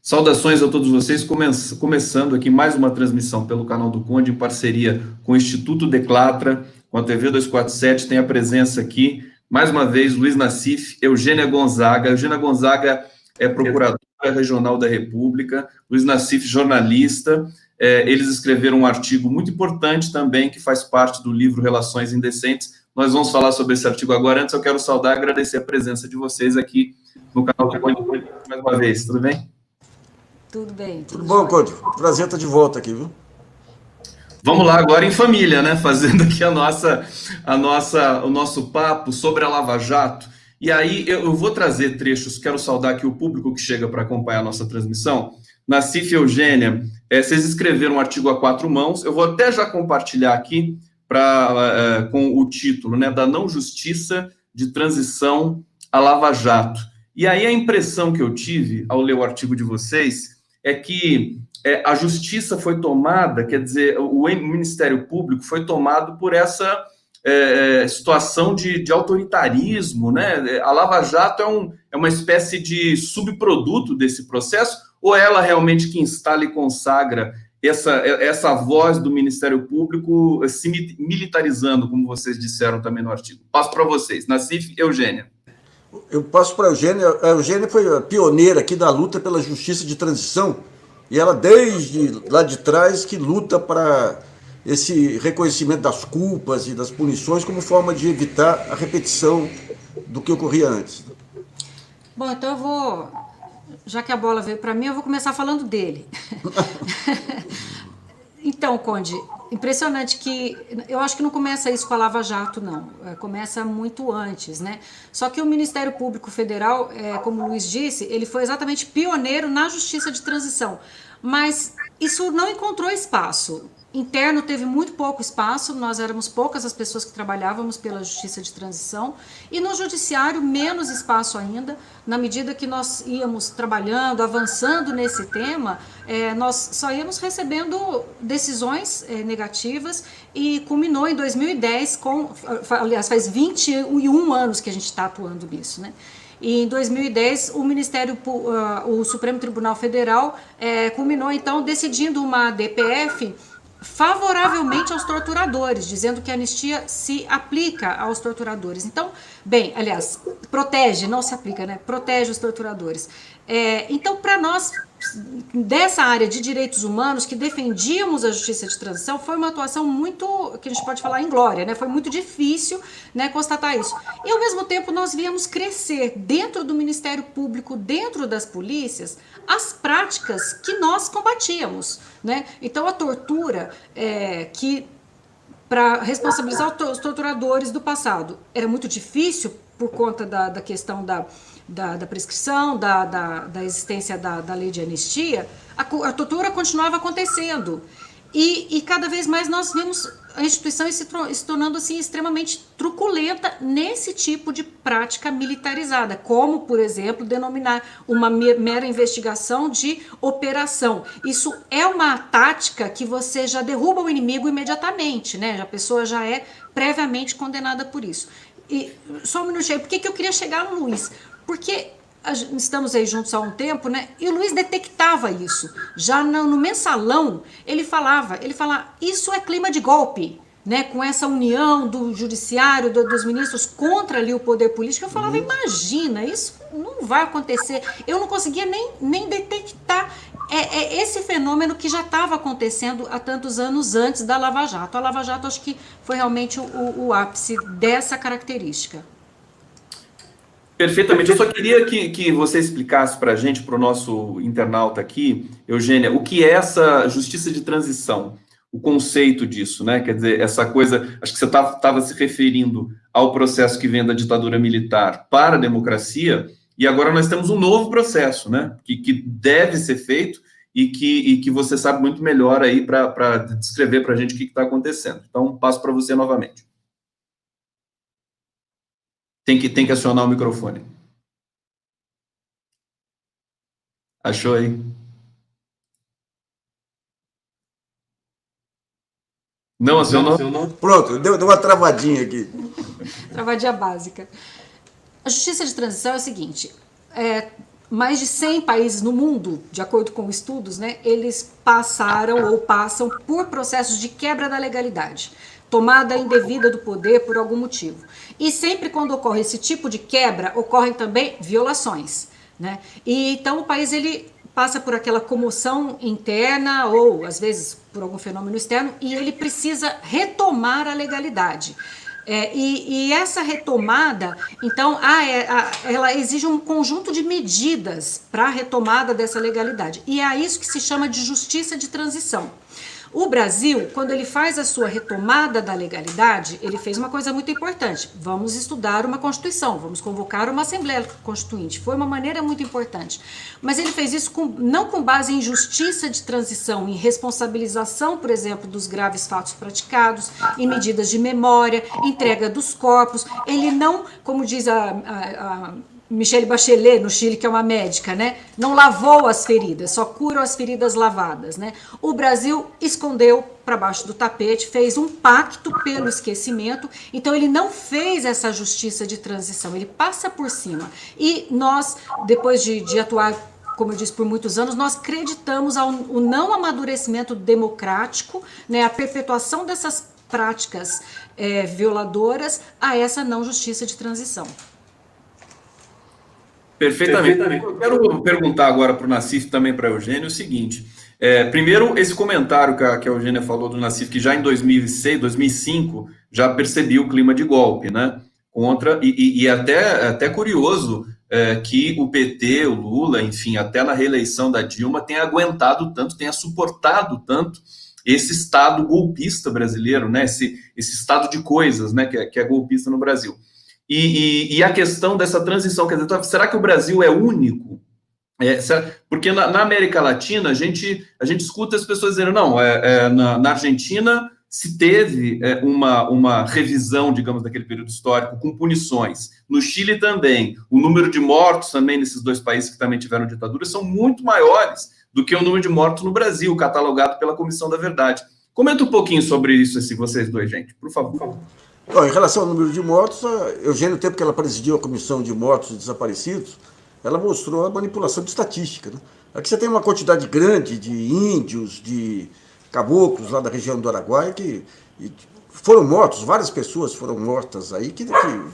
Saudações a todos vocês, começando aqui mais uma transmissão pelo canal do Conde, em parceria com o Instituto Declatra, com a TV 247, tem a presença aqui, mais uma vez, Luiz Nassif, Eugênia Gonzaga. Eugênia Gonzaga é procuradora regional da República, Luiz Nassif, jornalista. Eles escreveram um artigo muito importante também, que faz parte do livro Relações Indecentes. Nós vamos falar sobre esse artigo agora. Antes, eu quero saudar e agradecer a presença de vocês aqui no canal do Conde, mais uma vez. Tudo bem? Tudo bem. Tudo bom, Conde? Prazer estar de volta aqui, viu? Vamos lá agora em família, né? Fazendo aqui o nosso papo sobre a Lava Jato. E aí eu vou trazer trechos, quero saudar aqui o público que chega para acompanhar a nossa transmissão. Nassif e Eugênia, vocês escreveram um artigo a 4 mãos, eu vou até já compartilhar aqui com o título, né, da não justiça de transição à Lava Jato. E aí a impressão que eu tive ao ler o artigo de vocês é que a justiça foi tomada, quer dizer, o Ministério Público foi tomado por essa situação de autoritarismo, né? A Lava Jato é uma espécie de subproduto desse processo, ou ela realmente que instala e consagra essa voz do Ministério Público se militarizando, como vocês disseram também no artigo? Passo para vocês. Nassif e Eugênia. Eu passo para a Eugênia. A Eugênia foi a pioneira aqui da luta pela justiça de transição, e ela, desde lá de trás, que luta para esse reconhecimento das culpas e das punições como forma de evitar a repetição do que ocorria antes. Bom, então eu vou, já que a bola veio para mim, eu vou começar falando dele. Então, Conde, impressionante que eu acho que não começa isso com a Lava Jato, não. Começa muito antes, né? Só que o Ministério Público Federal, como o Luiz disse, ele foi exatamente pioneiro na justiça de transição. Mas isso não encontrou espaço. Interno teve muito pouco espaço, nós éramos poucas as pessoas que trabalhávamos pela justiça de transição, e no judiciário menos espaço ainda. Na medida que nós íamos trabalhando, avançando nesse tema, nós só íamos recebendo decisões negativas, e culminou em 2010 aliás, faz 21 anos que a gente está atuando nisso, né? E em 2010, o Supremo Tribunal Federal culminou, então, decidindo uma DPF favoravelmente aos torturadores, dizendo que a anistia se aplica aos torturadores. Então, bem, aliás, protege, não se aplica, né? Protege os torturadores. Então, para nós, dessa área de direitos humanos, que defendíamos a justiça de transição, foi uma atuação muito, que a gente pode falar, inglória, né? Foi muito difícil, né, constatar isso. E, ao mesmo tempo, nós víamos crescer dentro do Ministério Público, dentro das polícias, as práticas que nós combatíamos, né? Então, a tortura, que para responsabilizar os torturadores do passado era muito difícil por conta da questão da prescrição, da existência da lei de anistia, a tortura continuava acontecendo. E cada vez mais nós vimos a instituição se tornando assim, extremamente truculenta nesse tipo de prática militarizada, como, por exemplo, denominar uma mera investigação de operação. Isso é uma tática que você já derruba o inimigo imediatamente, né? A pessoa já é previamente condenada por isso. E só um minutinho, por que eu queria chegar no Luiz? Porque estamos aí juntos há um tempo, né? E o Luiz detectava isso. Já no mensalão, ele falava, isso é clima de golpe, né? Com essa união do judiciário, dos ministros contra ali o poder político. Eu falava, imagina, isso não vai acontecer. Eu não conseguia nem detectar esse fenômeno que já estava acontecendo há tantos anos antes da Lava Jato. A Lava Jato, acho que foi realmente o ápice dessa característica. Perfeitamente. Eu só queria que você explicasse para a gente, para o nosso internauta aqui, Eugênia, o que é essa justiça de transição, o conceito disso, né? Quer dizer, essa coisa, acho que você estava se referindo ao processo que vem da ditadura militar para a democracia, e agora nós temos um novo processo, né? Que deve ser feito e que você sabe muito melhor aí para descrever para a gente o que está acontecendo. Então, passo para você novamente. Tem que acionar o microfone. Achou aí? Não acionou? Pronto, deu uma travadinha aqui. Travadinha básica. A justiça de transição é o seguinte, mais de 100 países no mundo, de acordo com estudos, né, eles passaram ou passam por processos de quebra da legalidade, tomada indevida do poder por algum motivo. E sempre quando ocorre esse tipo de quebra, ocorrem também violações, né? E então o país ele passa por aquela comoção interna ou às vezes por algum fenômeno externo e ele precisa retomar a legalidade. E essa retomada, então, ela exige um conjunto de medidas para a retomada dessa legalidade. E é isso que se chama de justiça de transição. O Brasil, quando ele faz a sua retomada da legalidade, ele fez uma coisa muito importante. Vamos estudar uma Constituição, vamos convocar uma Assembleia Constituinte. Foi uma maneira muito importante. Mas ele fez isso não com base em justiça de transição, em responsabilização, por exemplo, dos graves fatos praticados, em medidas de memória, entrega dos corpos. Ele não, como diz a Michelle Bachelet, no Chile, que é uma médica, né? Não lavou as feridas, só curam as feridas lavadas, né? O Brasil escondeu para baixo do tapete, fez um pacto pelo esquecimento, então ele não fez essa justiça de transição, ele passa por cima. E nós, depois de atuar, como eu disse, por muitos anos, nós acreditamos ao não amadurecimento democrático, né? A perpetuação dessas práticas violadoras a essa não justiça de transição. Perfeitamente. Eu quero perguntar agora para o Nassif, também para a Eugênia, o seguinte. Primeiro, esse comentário que a Eugênia falou do Nassif, que já em 2006, 2005, já percebia o clima de golpe, né? Contra, e até curioso que o PT, o Lula, enfim, até na reeleição da Dilma, tenha aguentado tanto, tenha suportado tanto esse Estado golpista brasileiro, né? Esse estado de coisas, né? Que é golpista no Brasil. E a questão dessa transição, quer dizer, será que o Brasil é único? Porque na América Latina, a gente escuta as pessoas dizendo, não, na Argentina se teve uma revisão, digamos, daquele período histórico, com punições. No Chile também. O número de mortos também nesses dois países que também tiveram ditadura são muito maiores do que o número de mortos no Brasil, catalogado pela Comissão da Verdade. Comenta um pouquinho sobre isso, vocês dois, gente, por favor. Bom, em relação ao número de mortos, a Eugênia, no tempo que ela presidiu a Comissão de Mortos e Desaparecidos, ela mostrou a manipulação de estatística, né? Aqui você tem uma quantidade grande de índios, de caboclos lá da região do Araguaia que foram mortos, várias pessoas foram mortas aí, que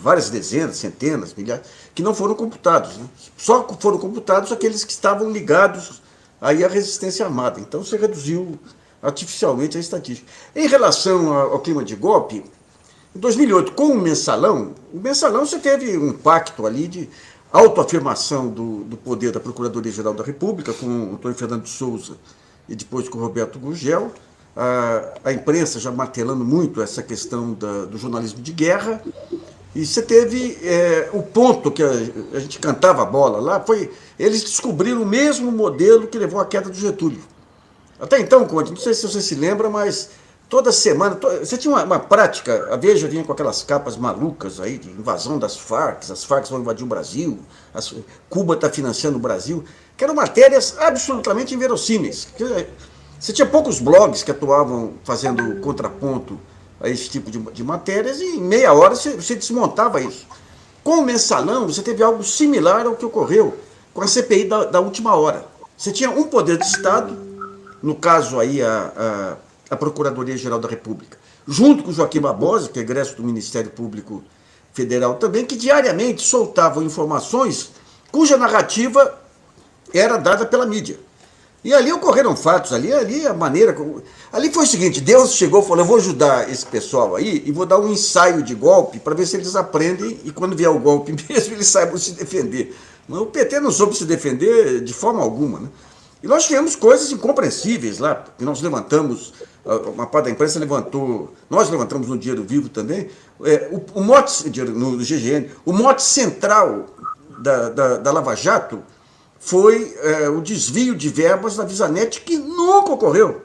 várias dezenas, centenas, milhares, que não foram computados, né? Só foram computados aqueles que estavam ligados aí à resistência armada. Então você reduziu artificialmente a estatística. Em relação ao clima de golpe, em 2008, com o Mensalão você teve um pacto ali de autoafirmação do poder da Procuradoria-Geral da República, com o Antônio Fernando de Souza e depois com o Roberto Gurgel, a imprensa já martelando muito essa questão do jornalismo de guerra, e você teve o ponto que a gente cantava a bola lá, foi eles descobriram o mesmo modelo que levou à queda do Getúlio. Até então, Conde, não sei se você se lembra, mas toda semana, você tinha uma prática, a Veja vinha com aquelas capas malucas aí, de invasão das Farc, as Farc vão invadir o Brasil, Cuba está financiando o Brasil, que eram matérias absolutamente inverossímeis. Você tinha poucos blogs que atuavam fazendo contraponto a esse tipo de matérias, e em meia hora você desmontava isso. Com o Mensalão, você teve algo similar ao que ocorreu com a CPI da última hora. Você tinha um poder de Estado, no caso aí a Procuradoria-Geral da República, junto com Joaquim Barbosa, que é egresso do Ministério Público Federal também, que diariamente soltavam informações cuja narrativa era dada pela mídia. E ali ocorreram fatos, ali a maneira... Ali foi o seguinte, Deus chegou e falou, eu vou ajudar esse pessoal aí e vou dar um ensaio de golpe para ver se eles aprendem e quando vier o golpe mesmo eles saibam se defender. Mas o PT não soube se defender de forma alguma, né? E nós tivemos coisas incompreensíveis lá, que nós levantamos, uma parte da imprensa levantou, nós levantamos no Dinheiro Vivo também, o mote, no GGN, o mote central da Lava Jato foi o desvio de verbas da Visanet, que nunca ocorreu.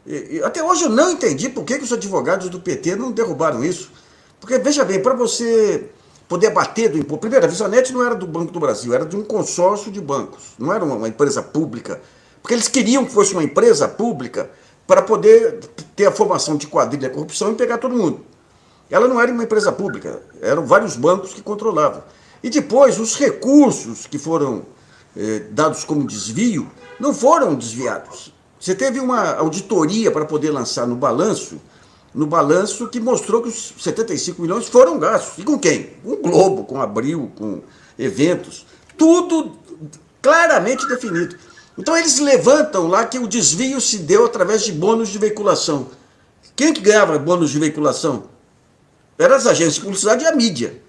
E até hoje eu não entendi por que os advogados do PT não derrubaram isso. Porque, veja bem, para você poder bater do imposto... Primeiro, a Visanet não era do Banco do Brasil, era de um consórcio de bancos, não era uma empresa pública. Porque eles queriam que fosse uma empresa pública para poder ter a formação de quadrilha, corrupção e pegar todo mundo. Ela não era uma empresa pública, eram vários bancos que controlavam. E depois, os recursos que foram dados como desvio, não foram desviados. Você teve uma auditoria para poder lançar no balanço que mostrou que os 75 milhões foram gastos. E com quem? Com o Globo, com Abril, com eventos. Tudo claramente definido. Então eles levantam lá que o desvio se deu através de bônus de veiculação. Quem que ganhava bônus de veiculação? Eram as agências de publicidade e a mídia.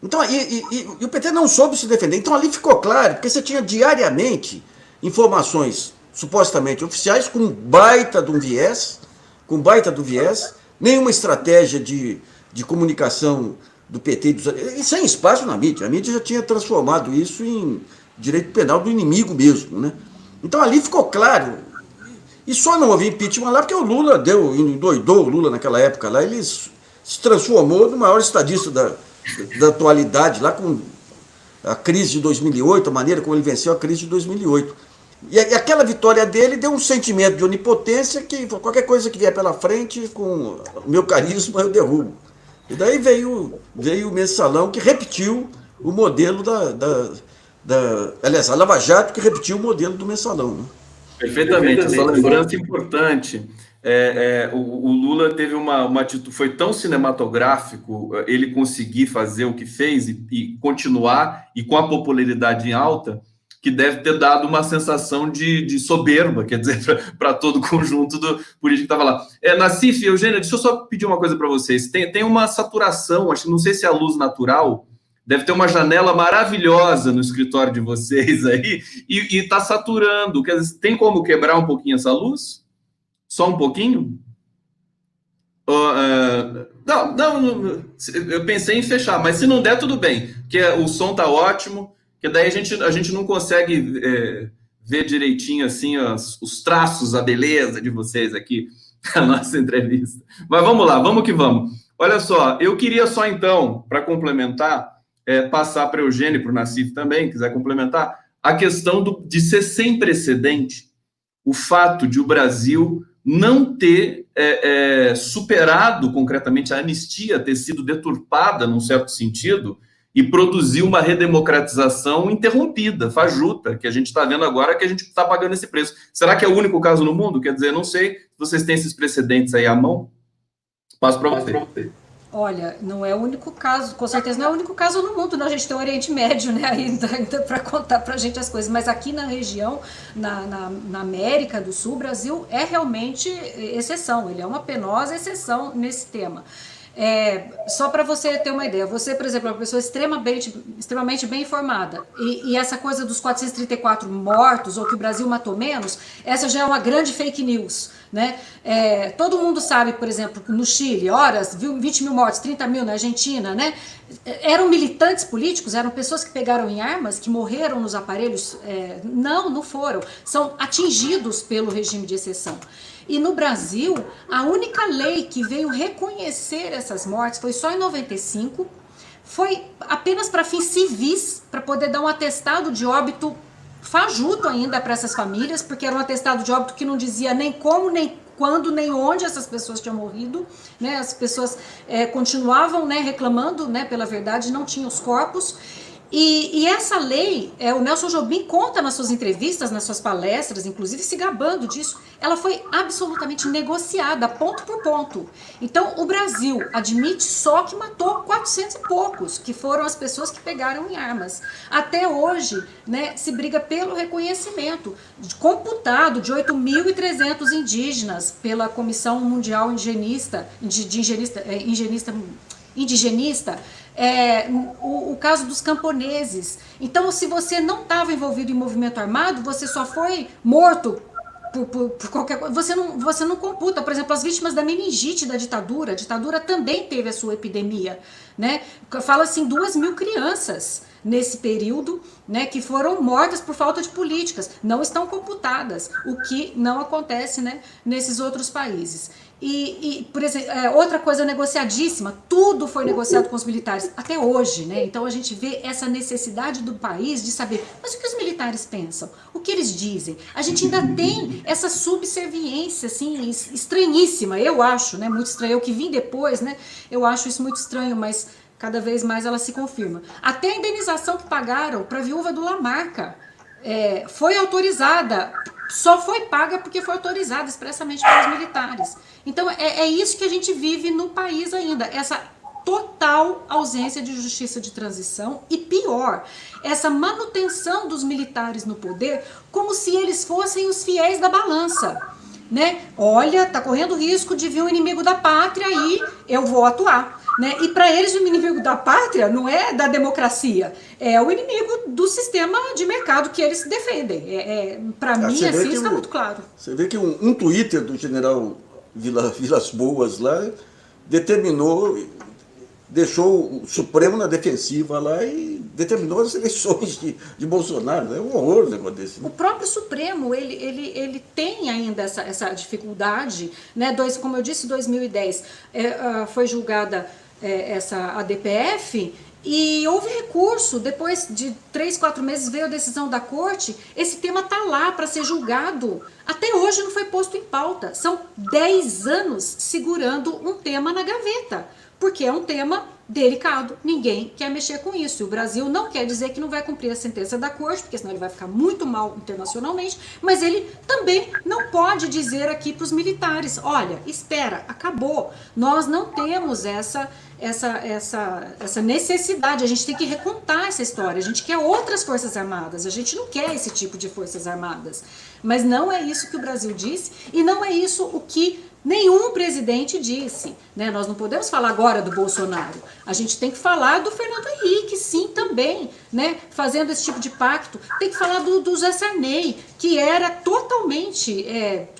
Então, e o PT não soube se defender. Então ali ficou claro, porque você tinha diariamente informações supostamente oficiais com baita do viés, nenhuma estratégia de comunicação do PT, e sem espaço na mídia. A mídia já tinha transformado isso em direito penal do inimigo mesmo, né? Então ali ficou claro. E só não houve impeachment lá porque o Lula endoidou o Lula naquela época lá, ele se transformou no maior estadista da atualidade, lá com a crise de 2008, a maneira como ele venceu a crise de 2008. E aquela vitória dele deu um sentimento de onipotência que qualquer coisa que vier pela frente, com o meu carisma, eu derrubo. E daí veio o Mensalão, que repetiu o modelo aliás, a Lava Jato, que repetiu o modelo do Mensalão, né? Perfeitamente, essa lembrança importante. O Lula teve uma atitude, foi tão cinematográfico ele conseguir fazer o que fez e continuar, e com a popularidade em alta, que deve ter dado uma sensação de soberba, quer dizer, para todo o conjunto do político que estava lá. Nassif, Eugênia, deixa eu só pedir uma coisa para vocês. Tem uma saturação, não sei se é a luz natural, deve ter uma janela maravilhosa no escritório de vocês aí, e está saturando. Quer dizer, tem como quebrar um pouquinho essa luz? Só um pouquinho? Não, eu pensei em fechar, mas se não der, tudo bem, porque o som está ótimo, que daí a gente não consegue ver direitinho assim os traços, a beleza de vocês aqui na nossa entrevista. Mas vamos lá, vamos que vamos. Olha só, eu queria só então, para complementar, passar para o Eugênio e para o Nassif também, quiser complementar, a questão de ser sem precedente, o fato de o Brasil não ter superado concretamente a anistia, ter sido deturpada num certo sentido, e produzir uma redemocratização interrompida, fajuta, que a gente está vendo agora que a gente está pagando esse preço. Será que é o único caso no mundo? Quer dizer, não sei se vocês têm esses precedentes aí à mão. Passo para você. Olha, não é o único caso, com certeza não é o único caso no mundo, não. A gente tem o Oriente Médio, né, ainda para contar para a gente as coisas, mas aqui na região, na América do Sul, o Brasil é realmente exceção, ele é uma penosa exceção nesse tema. Só para você ter uma ideia, você, por exemplo, é uma pessoa extremamente bem informada, e essa coisa dos 434 mortos, ou que o Brasil matou menos, essa já é uma grande fake news, né? Todo mundo sabe, por exemplo, no Chile, 20 mil mortos, 30 mil na Argentina, né? Eram militantes políticos, eram pessoas que pegaram em armas, que morreram nos aparelhos? Não foram, são atingidos pelo regime de exceção. E no Brasil, a única lei que veio reconhecer essas mortes foi só em 95, foi apenas para fins civis, para poder dar um atestado de óbito fajuto ainda para essas famílias, porque era um atestado de óbito que não dizia nem como, nem quando, nem onde essas pessoas tinham morrido, né? As pessoas continuavam, né, reclamando, né, pela verdade, não tinham os corpos. E essa lei, o Nelson Jobim conta nas suas entrevistas, nas suas palestras, inclusive se gabando disso, ela foi absolutamente negociada, ponto por ponto. Então o Brasil admite só que matou 400 e poucos, que foram as pessoas que pegaram em armas. Até hoje, né, se briga pelo reconhecimento computado de 8.300 indígenas pela Comissão Mundial Indigenista, o caso dos camponeses. Então, se você não estava envolvido em movimento armado, você só foi morto por qualquer coisa. Você não computa. Por exemplo, as vítimas da meningite da ditadura. A ditadura também teve a sua epidemia, né? Fala assim, 2.000 crianças nesse período, né, que foram mortas por falta de políticas. Não estão computadas, o que não acontece, né, nesses outros países. Por exemplo, outra coisa negociadíssima, tudo foi negociado com os militares, até hoje, né? Então a gente vê essa necessidade do país de saber, mas o que os militares pensam? O que eles dizem? A gente ainda tem essa subserviência, assim, estranhíssima, eu acho, né? Muito estranho, eu que vim depois, né? Eu acho isso muito estranho, mas cada vez mais ela se confirma. Até a indenização que pagaram para a viúva do Lamarca, foi autorizada, só foi paga porque foi autorizada expressamente pelos militares. Então é isso que a gente vive no país ainda, essa total ausência de justiça de transição e pior, essa manutenção dos militares no poder como se eles fossem os fiéis da balança. Né? Olha, tá correndo risco de vir um inimigo da pátria e eu vou atuar. Né? E para eles o inimigo da pátria não é da democracia, é o inimigo do sistema de mercado que eles defendem. Para mim, assim, está muito claro. Você vê que um Twitter do general Vilas Boas lá deixou o Supremo na defensiva lá e determinou as eleições de Bolsonaro. É um horror o negócio desse. O próprio Supremo, ele tem ainda essa dificuldade, né? Como eu disse, em 2010 foi julgada essa ADPF e houve recurso, depois de 3, 4 meses veio a decisão da corte, esse tema está lá para ser julgado. Até hoje não foi posto em pauta. São 10 anos segurando um tema na gaveta. Porque é um tema delicado, ninguém quer mexer com isso. E o Brasil não quer dizer que não vai cumprir a sentença da corte, porque senão ele vai ficar muito mal internacionalmente, mas ele também não pode dizer aqui para os militares, olha, espera, acabou. Nós não temos essa necessidade, a gente tem que recontar essa história, a gente quer outras forças armadas, a gente não quer esse tipo de forças armadas. Mas não é isso que o Brasil disse e não é isso o que nenhum presidente disse, né? Nós não podemos falar agora do Bolsonaro, a gente tem que falar do Fernando Henrique, sim, também, né? Fazendo esse tipo de pacto, tem que falar do Zé Sarney, que era totalmente,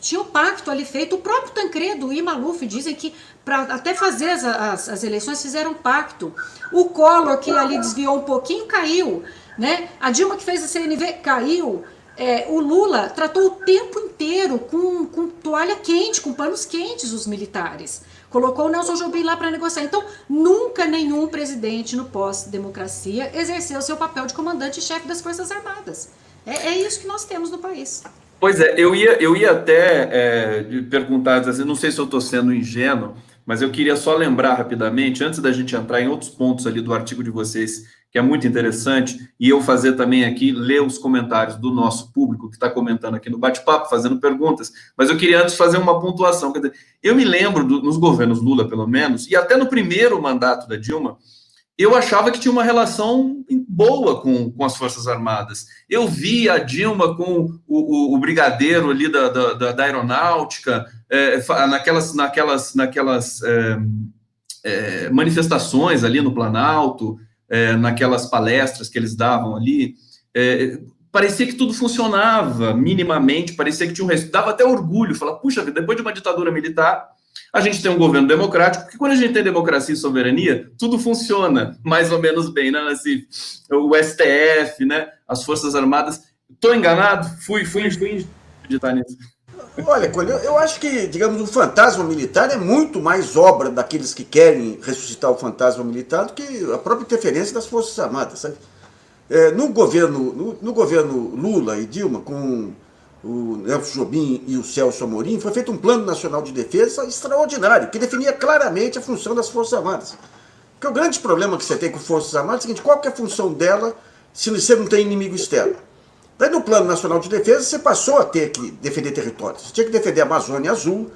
tinha um pacto ali feito, o próprio Tancredo e Maluf dizem que para até fazer as eleições fizeram um pacto, o Collor que ali desviou um pouquinho caiu, né? A Dilma que fez a CNV caiu. O Lula tratou o tempo inteiro com toalha quente, com panos quentes os militares. Colocou o Nelson Jobim lá para negociar. Então, nunca nenhum presidente no pós-democracia exerceu seu papel de comandante-chefe das Forças Armadas. É isso que nós temos no país. Pois é, eu ia até perguntar, não sei se eu estou sendo ingênuo, mas eu queria só lembrar rapidamente, antes da gente entrar em outros pontos ali do artigo de vocês, que é muito interessante, e eu fazer também aqui, ler os comentários do nosso público que está comentando aqui no bate-papo, fazendo perguntas, mas eu queria antes fazer uma pontuação. Quer dizer, eu me lembro, nos governos Lula, pelo menos, e até no primeiro mandato da Dilma, eu achava que tinha uma relação boa com as Forças Armadas. Eu vi a Dilma com o brigadeiro ali da aeronáutica, naquelas manifestações ali no Planalto, naquelas palestras que eles davam ali, parecia que tudo funcionava minimamente, parecia que tinha um respeito, dava até orgulho, falar, puxa vida, depois de uma ditadura militar, a gente tem um governo democrático, porque quando a gente tem democracia e soberania, tudo funciona mais ou menos bem, né, assim, o STF, né, as Forças Armadas. Estou enganado? Fui acreditar nisso. Olha, Colho, eu acho que, digamos, o fantasma militar é muito mais obra daqueles que querem ressuscitar o fantasma militar do que a própria interferência das Forças Armadas, sabe? No governo Lula e Dilma, com o Nelson Jobim e o Celso Amorim, foi feito um plano nacional de defesa extraordinário, que definia claramente a função das Forças Armadas. Porque o grande problema que você tem com Forças Armadas é o seguinte, qual que é a função dela se você não tem inimigo externo? Daí no Plano Nacional de Defesa você passou a ter que defender territórios. Você tinha que defender a Amazônia Azul,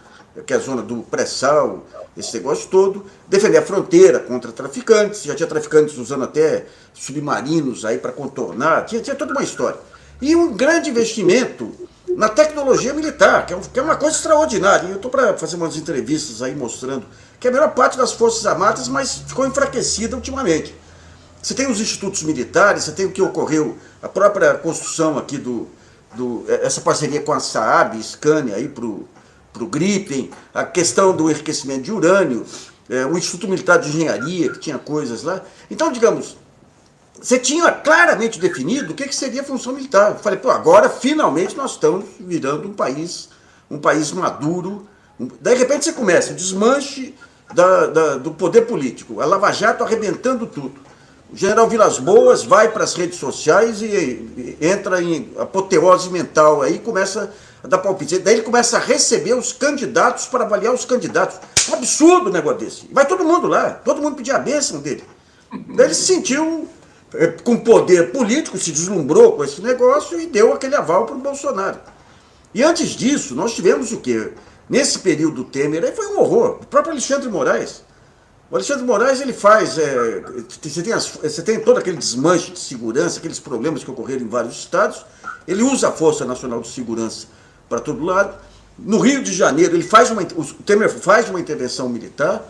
que é a zona do pré-sal, esse negócio todo, defender a fronteira contra traficantes, já tinha traficantes usando até submarinos aí para contornar, tinha toda uma história. E um grande investimento na tecnologia militar, que é uma coisa extraordinária. Eu estou para fazer umas entrevistas aí mostrando que a melhor parte das Forças Armadas, mas ficou enfraquecida ultimamente. Você tem os institutos militares, você tem o que ocorreu, a própria construção aqui essa parceria com a Saab, Scania aí para o Gripen, a questão do enriquecimento de urânio, o Instituto Militar de Engenharia, que tinha coisas lá. Então, digamos, você tinha claramente definido o que seria a função militar. Eu falei, agora finalmente nós estamos virando um país maduro. Daí, de repente, você começa o desmanche do poder político, a Lava Jato arrebentando tudo. O general Vilas Boas vai para as redes sociais e entra em apoteose mental, aí começa a dar palpite. Daí ele começa a receber os candidatos para avaliar os candidatos. Um absurdo o negócio desse. Vai todo mundo lá, todo mundo pedir a bênção dele. Daí ele se sentiu com poder político, se deslumbrou com esse negócio e deu aquele aval para o Bolsonaro. E antes disso, nós tivemos o quê? Nesse período Temer, aí foi um horror. O próprio Alexandre Moraes. O Alexandre Moraes, ele faz... você tem todo aquele desmanche de segurança, aqueles problemas que ocorreram em vários estados. Ele usa a Força Nacional de Segurança para todo lado. No Rio de Janeiro, o Temer faz uma intervenção militar.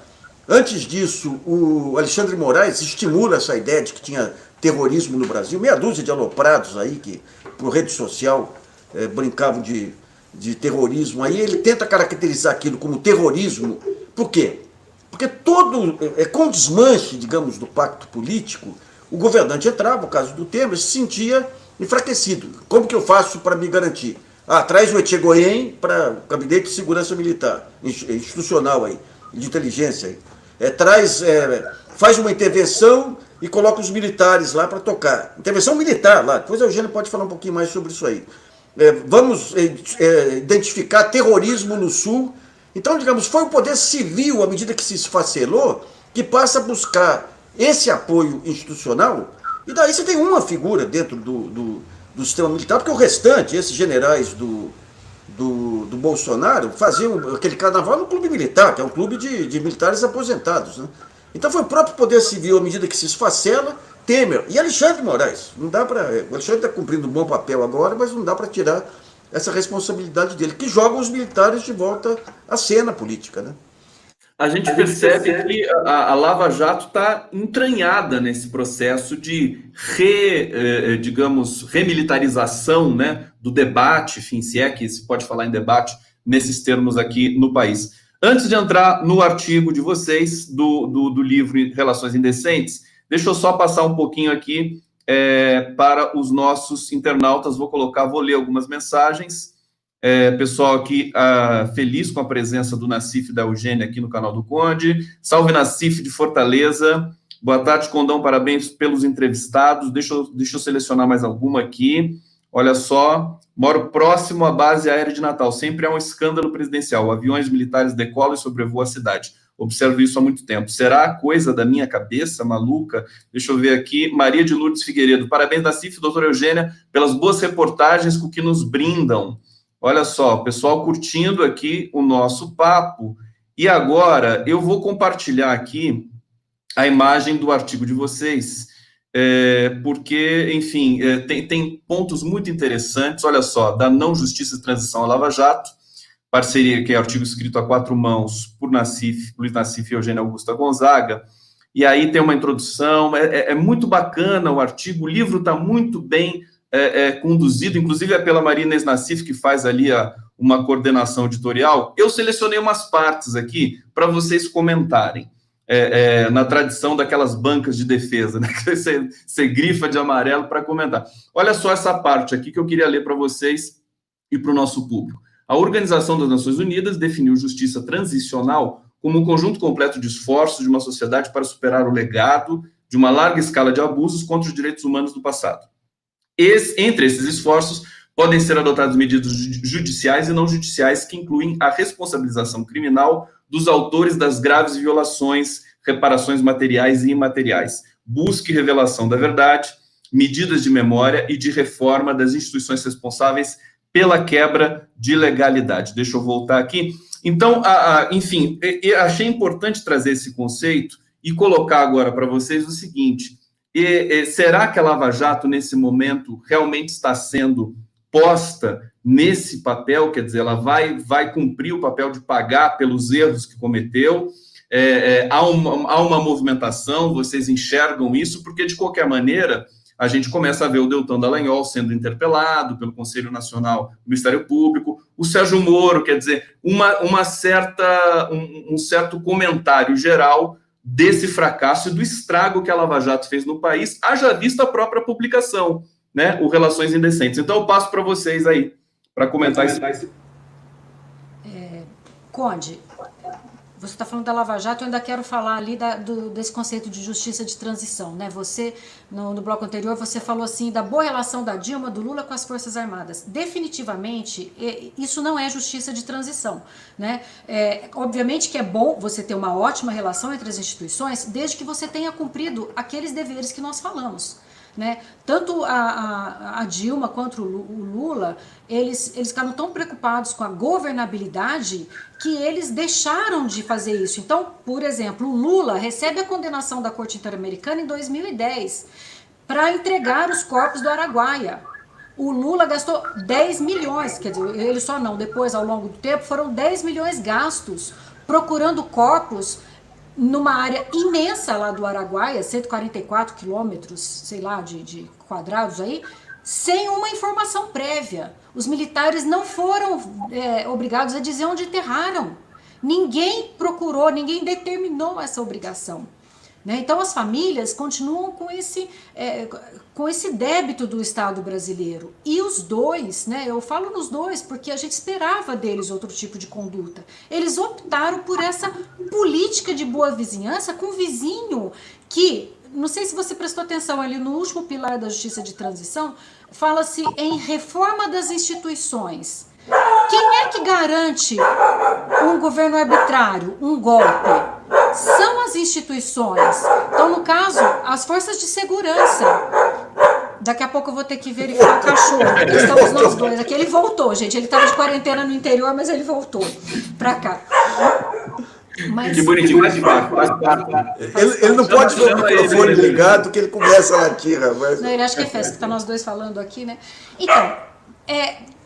Antes disso, o Alexandre Moraes estimula essa ideia de que tinha terrorismo no Brasil. Meia dúzia de aloprados aí que, por rede social, brincavam de terrorismo. Aí ele tenta caracterizar aquilo como terrorismo. Por quê? Porque com o desmanche, digamos, do pacto político, o governante entrava, no caso do Temer, se sentia enfraquecido. Como que eu faço para me garantir? Traz o Etchegoyen para o Gabinete de Segurança Militar, institucional aí, de inteligência aí. Faz uma intervenção e coloca os militares lá para tocar. Intervenção militar lá. Depois a Eugênia pode falar um pouquinho mais sobre isso aí. Vamos identificar terrorismo no Sul. Então, digamos, foi o poder civil, à medida que se esfacelou, que passa a buscar esse apoio institucional. E daí você tem uma figura dentro do sistema militar, porque o restante, esses generais do Bolsonaro, faziam aquele carnaval no clube militar, que é um clube de militares aposentados, né? Então foi o próprio poder civil, à medida que se esfacela, Temer e Alexandre Moraes. Não dá para. O Alexandre está cumprindo um bom papel agora, mas não dá para tirar essa responsabilidade dele, que joga os militares de volta à cena política, né? A gente percebe que a Lava Jato está entranhada nesse processo de digamos, remilitarização, né, do debate, enfim, se é que se pode falar em debate nesses termos aqui no país. Antes de entrar no artigo de vocês, do livro Relações Indecentes, deixa eu só passar um pouquinho aqui para os nossos internautas. Vou ler algumas mensagens. Pessoal aqui feliz com a presença do Nassif e da Eugênia aqui no canal do Conde. Salve, Nassif de Fortaleza. Boa tarde, Condão, parabéns pelos entrevistados. Deixa eu selecionar mais alguma aqui. Olha só, moro próximo à base aérea de Natal. Sempre há um escândalo presidencial. Aviões militares decolam e sobrevoam a cidade. Observo isso há muito tempo. Será coisa da minha cabeça maluca? Deixa eu ver aqui. Maria de Lourdes Figueiredo. Parabéns, Nassif e doutora Eugênia, pelas boas reportagens com que nos brindam. Olha só, pessoal curtindo aqui o nosso papo. E agora eu vou compartilhar aqui a imagem do artigo de vocês, porque, enfim, tem pontos muito interessantes. Olha só, da não justiça e transição à Lava Jato, parceria, que é artigo escrito a quatro mãos por Luiz Nassif e Eugênia Augusta Gonzaga. E aí tem uma introdução, é muito bacana o artigo, o livro está muito bem conduzido, inclusive é pela Maria Inês Nassif, que faz ali uma coordenação editorial. Eu selecionei umas partes aqui para vocês comentarem, na tradição daquelas bancas de defesa, né, que você grifa de amarelo para comentar. Olha só essa parte aqui que eu queria ler para vocês e para o nosso público. A Organização das Nações Unidas definiu justiça transicional como um conjunto completo de esforços de uma sociedade para superar o legado de uma larga escala de abusos contra os direitos humanos do passado. Entre esses esforços, podem ser adotadas medidas judiciais e não judiciais que incluem a responsabilização criminal dos autores das graves violações, reparações materiais e imateriais, busca e revelação da verdade, medidas de memória e de reforma das instituições responsáveis pela quebra de legalidade. Deixa eu voltar aqui. Então, enfim, achei importante trazer esse conceito e colocar agora para vocês o seguinte: será que a Lava Jato, nesse momento, realmente está sendo posta nesse papel? Quer dizer, ela vai cumprir o papel de pagar pelos erros que cometeu? Há uma movimentação, vocês enxergam isso? Porque, de qualquer maneira, a gente começa a ver o Deltan Dallagnol sendo interpelado pelo Conselho Nacional do Ministério Público, o Sérgio Moro, quer dizer, um certo comentário geral desse fracasso e do estrago que a Lava Jato fez no país, haja vista a própria publicação, né, o Relações Indecentes. Então, eu passo para vocês aí, para comentar esse... Conde, você está falando da Lava Jato, eu ainda quero falar ali desse conceito de justiça de transição, né? Você, no bloco anterior, você falou assim da boa relação da Dilma, do Lula com as Forças Armadas. Definitivamente, isso não é justiça de transição, né? Obviamente que é bom você ter uma ótima relação entre as instituições, desde que você tenha cumprido aqueles deveres que nós falamos. né? Tanto a Dilma quanto o Lula, eles ficaram tão preocupados com a governabilidade que eles deixaram de fazer isso. Então, por exemplo, o Lula recebe a condenação da Corte Interamericana em 2010 para entregar os corpos do Araguaia. O Lula gastou 10 milhões, quer dizer, ele só não, depois ao longo do tempo foram 10 milhões gastos procurando corpos numa área imensa lá do Araguaia, 144 quilômetros, sei lá, de quadrados aí, sem uma informação prévia. Os militares não foram obrigados a dizer onde enterraram. Ninguém procurou, ninguém determinou essa obrigação. Né? Então as famílias continuam com esse débito do Estado brasileiro. E os dois, né, eu falo nos dois porque a gente esperava deles outro tipo de conduta. Eles optaram por essa política de boa vizinhança com um vizinho que, não sei se você prestou atenção ali no último pilar da Justiça de Transição, fala-se em reforma das instituições. Quem é que garante um governo arbitrário, um golpe? São as instituições. Então, no caso, as forças de segurança. Daqui a pouco eu vou ter que verificar o cachorro, porque estamos nós dois aqui. Ele voltou, gente. Ele estava de quarentena no interior, mas ele voltou para cá. Mas... Que bonitinho, faz parte. Ele não pode ter o microfone ligado, que ele começa a latir, rapaz. Não, ele acha que é festa, que está nós dois falando aqui, né? Então,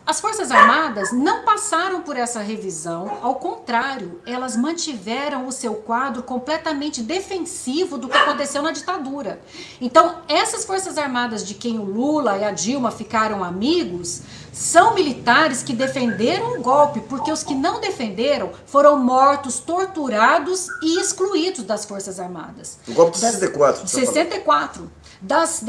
as Forças Armadas não passaram por essa revisão, ao contrário, elas mantiveram o seu quadro completamente defensivo do que aconteceu na ditadura. Então, essas Forças Armadas de quem o Lula e a Dilma ficaram amigos, são militares que defenderam o golpe, porque os que não defenderam foram mortos, torturados e excluídos das Forças Armadas. O golpe de 64. 64. Das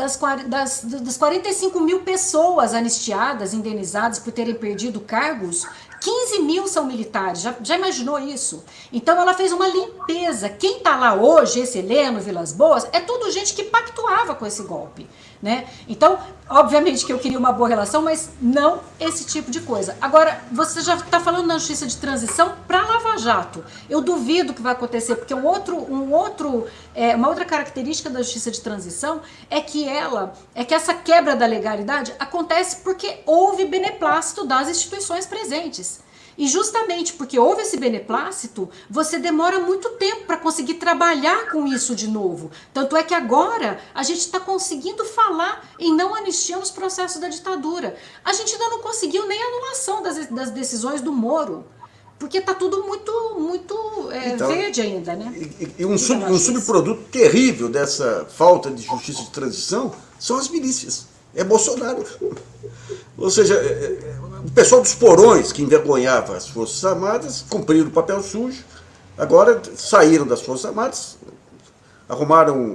45 mil pessoas anistiadas, indenizadas por terem perdido cargos, 15 mil são militares. Já imaginou isso? Então ela fez uma limpeza. Quem está lá hoje, esse Heleno, Vilas Boas, é tudo gente que pactuava com esse golpe. Né? Então, obviamente que eu queria uma boa relação, mas não esse tipo de coisa. Agora, você já está falando na Justiça de Transição para Lava Jato. Eu duvido que vai acontecer, porque uma outra característica da Justiça de Transição é que essa quebra da legalidade acontece porque houve beneplácito das instituições presentes. E justamente porque houve esse beneplácito, você demora muito tempo para conseguir trabalhar com isso de novo. Tanto é que agora a gente está conseguindo falar em não anistia nos processos da ditadura. A gente ainda não conseguiu nem a anulação das decisões do Moro. Porque está tudo muito então, verde ainda, né? E um subproduto terrível dessa falta de justiça de transição são as milícias. É Bolsonaro. Ou seja, o pessoal dos porões que envergonhava as Forças Armadas cumpriram o papel sujo, agora saíram das Forças Armadas, arrumaram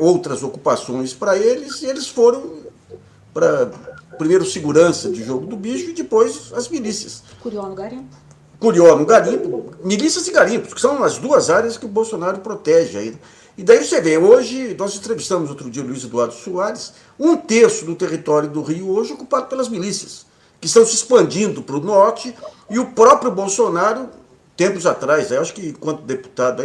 outras ocupações para eles e eles foram para primeiro segurança de jogo do bicho e depois as milícias. Curió no garimpo. Curió no garimpo, milícias e garimpos, que são as duas áreas que o Bolsonaro protege ainda. E daí você vê, hoje, nós entrevistamos outro dia o Luiz Eduardo Soares, 1/3 do território do Rio hoje ocupado pelas milícias, que estão se expandindo para o norte, e o próprio Bolsonaro, tempos atrás, eu acho que enquanto deputado,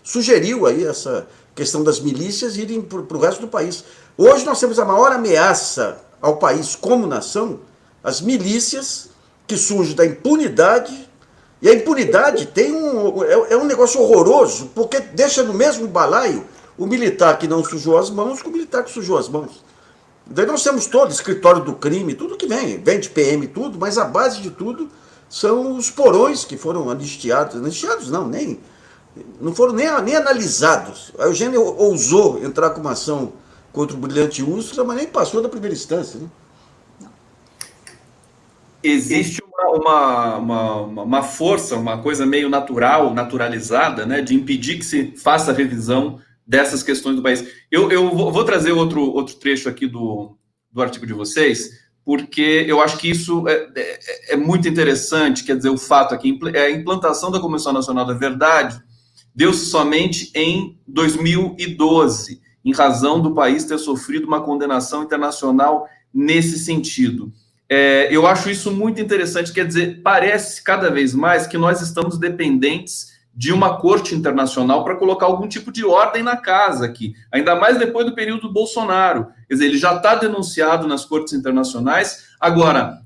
sugeriu aí essa questão das milícias irem para o resto do país. Hoje nós temos a maior ameaça ao país como nação, as milícias, que surgem da impunidade. E a impunidade é um negócio horroroso, porque deixa no mesmo balaio o militar que não sujou as mãos com o militar que sujou as mãos. Daí nós temos todo escritório do crime, tudo que vem de PM e tudo, mas a base de tudo são os porões que foram anistiados. Anistiados não foram nem analisados. A Eugênia ousou entrar com uma ação contra o Brilhante Ustra, mas nem passou da primeira instância, né? Existe uma força, uma coisa meio naturalizada, né, de impedir que se faça a revisão dessas questões do país. Eu vou trazer outro trecho aqui do artigo de vocês, porque eu acho que isso é muito interessante. Quer dizer, o fato aqui, a implantação da Comissão Nacional da Verdade deu-se somente em 2012, em razão do país ter sofrido uma condenação internacional nesse sentido. Eu acho isso muito interessante, quer dizer, parece cada vez mais que nós estamos dependentes de uma corte internacional para colocar algum tipo de ordem na casa aqui, ainda mais depois do período do Bolsonaro, Quer dizer, ele já está denunciado nas cortes internacionais. Agora,